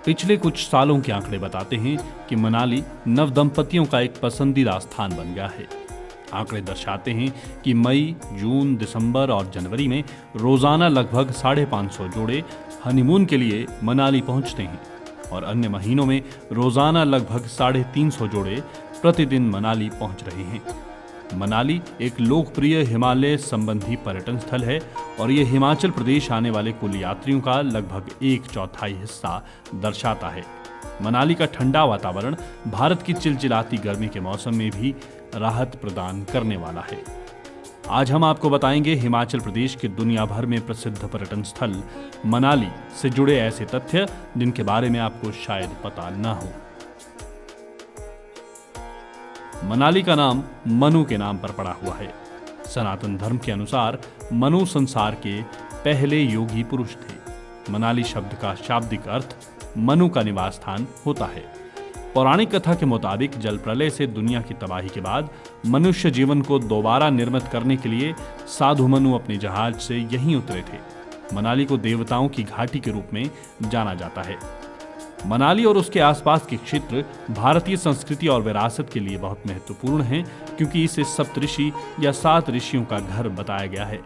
पिछले कुछ सालों के आंकड़े बताते हैं कि मनाली नवदंपतियों का एक पसंदीदा स्थान बन गया है। आंकड़े दर्शाते हैं कि मई, जून, दिसंबर और जनवरी में रोजाना लगभग 550 जोड़े हनीमून के लिए मनाली पहुंचते हैं और अन्य महीनों में रोजाना लगभग 350 जोड़े प्रतिदिन मनाली पहुंच रहे हैं। मनाली एक लोकप्रिय हिमालय संबंधी पर्यटन स्थल है और यह हिमाचल प्रदेश आने वाले कुल यात्रियों का लगभग 1/4 हिस्सा दर्शाता है। मनाली का ठंडा वातावरण भारत की चिलचिलाती गर्मी के मौसम में भी राहत प्रदान करने वाला है। आज हम आपको बताएंगे हिमाचल प्रदेश के दुनिया भर में प्रसिद्ध पर्यटन स्थल मनाली से जुड़े ऐसे तथ्य जिनके बारे में आपको शायद पता न हो। मनाली का नाम मनु के नाम पर पड़ा हुआ है। सनातन धर्म के अनुसार मनु संसार के पहले योगी पुरुष थे। मनाली शब्द का शाब्दिक अर्थ मनु का निवास स्थान होता है। पौराणिक कथा के मुताबिक जल प्रलय से दुनिया की तबाही के बाद मनुष्य जीवन को दोबारा निर्मित करने के लिए साधु मनु अपने जहाज से यहीं उतरे थे। मनाली को देवताओं की घाटी के रूप में जाना जाता है। मनाली और उसके आसपास के क्षेत्र भारतीय संस्कृति और विरासत के लिए बहुत महत्वपूर्ण हैं, क्योंकि इसे सप्तऋषि या 7 ऋषियों का घर बताया गया है।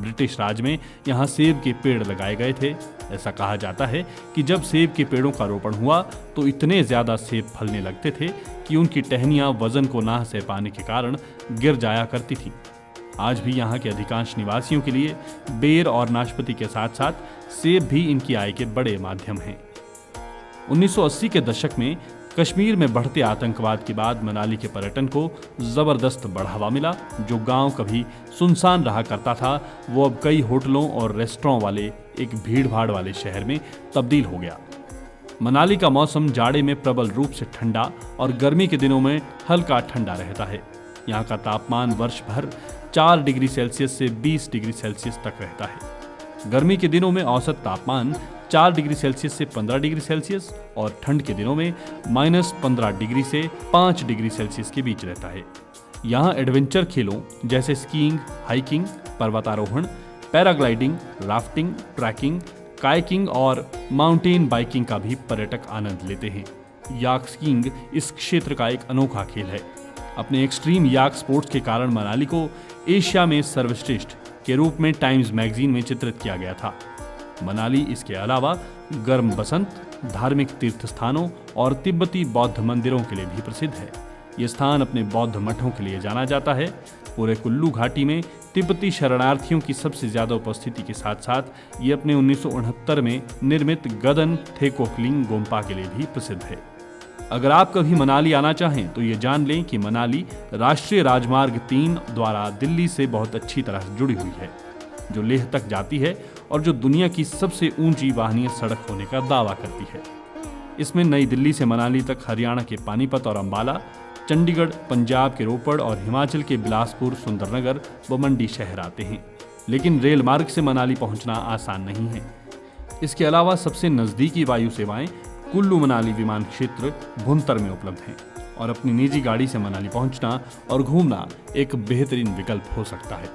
ब्रिटिश राज में यहाँ सेब के पेड़ लगाए गए थे। ऐसा कहा जाता है कि जब सेब के पेड़ों का रोपण हुआ तो इतने ज्यादा सेब फलने लगते थे कि उनकी टहनियां वजन को ना सह पाने के कारण गिर जाया करती थीं। आज भी यहाँ के अधिकांश निवासियों के लिए बेर और नाशपाती के साथ साथ सेब भी इनकी आय के बड़े माध्यम हैं। 1980 के दशक में कश्मीर में बढ़ते आतंकवाद के बाद मनाली के पर्यटन को जबरदस्त बढ़ावा मिला। जो गांव कभी सुनसान रहा करता था वो अब कई होटलों और रेस्टोरेंट वाले एक भीड़-भाड़ वाले शहर में तब्दील हो गया। मनाली का मौसम जाड़े में प्रबल रूप से ठंडा और गर्मी के दिनों में हल्का ठंडा रहता है। यहाँ का तापमान वर्ष भर 4 डिग्री सेल्सियस से 20 डिग्री सेल्सियस तक रहता है। गर्मी के दिनों में औसत तापमान 4 डिग्री सेल्सियस से 15 डिग्री सेल्सियस और ठंड के दिनों में -15 डिग्री से 5 डिग्री सेल्सियस के बीच रहता है। यहाँ एडवेंचर खेलों जैसे स्कीइंग, हाइकिंग, पर्वतारोहण, पैराग्लाइडिंग, राफ्टिंग, ट्रैकिंग, कायाकिंग और माउंटेन बाइकिंग का भी पर्यटक आनंद लेते हैं। याक स्कीइंग इस क्षेत्र का एक अनोखा खेल है। अपने एक्सट्रीम याक स्पोर्ट्स के कारण मनाली को एशिया में सर्वश्रेष्ठ के रूप में टाइम्स मैगजीन में चित्रित किया गया था। मनाली इसके अलावा गर्म बसंत, धार्मिक तीर्थ स्थानों और तिब्बती बौद्ध मंदिरों के लिए भी प्रसिद्ध है। ये स्थान अपने बौद्ध मठों के लिए जाना जाता है। पूरे कुल्लू घाटी में तिब्बती शरणार्थियों की सबसे ज्यादा उपस्थिति के साथ साथ ये अपने 1969 में निर्मित गदन थेकोकलिंग गोम्पा के लिए भी प्रसिद्ध है। अगर आप कभी मनाली आना चाहें तो ये जान लें कि मनाली राष्ट्रीय राजमार्ग 3 द्वारा दिल्ली से बहुत अच्छी तरह जुड़ी हुई है, जो लेह तक जाती है और जो दुनिया की सबसे ऊंची वाहनीय सड़क होने का दावा करती है। इसमें नई दिल्ली से मनाली तक हरियाणा के पानीपत और अंबाला, चंडीगढ़, पंजाब के रोपड़ और हिमाचल के बिलासपुर, सुंदरनगर व मंडी शहर आते हैं। लेकिन रेल मार्ग से मनाली पहुंचना आसान नहीं है। इसके अलावा सबसे नजदीकी वायु सेवाएं कुल्लू मनाली विमान क्षेत्र भुंतर में उपलब्ध हैं और अपनी निजी गाड़ी से मनाली पहुंचना और घूमना एक बेहतरीन विकल्प हो सकता है।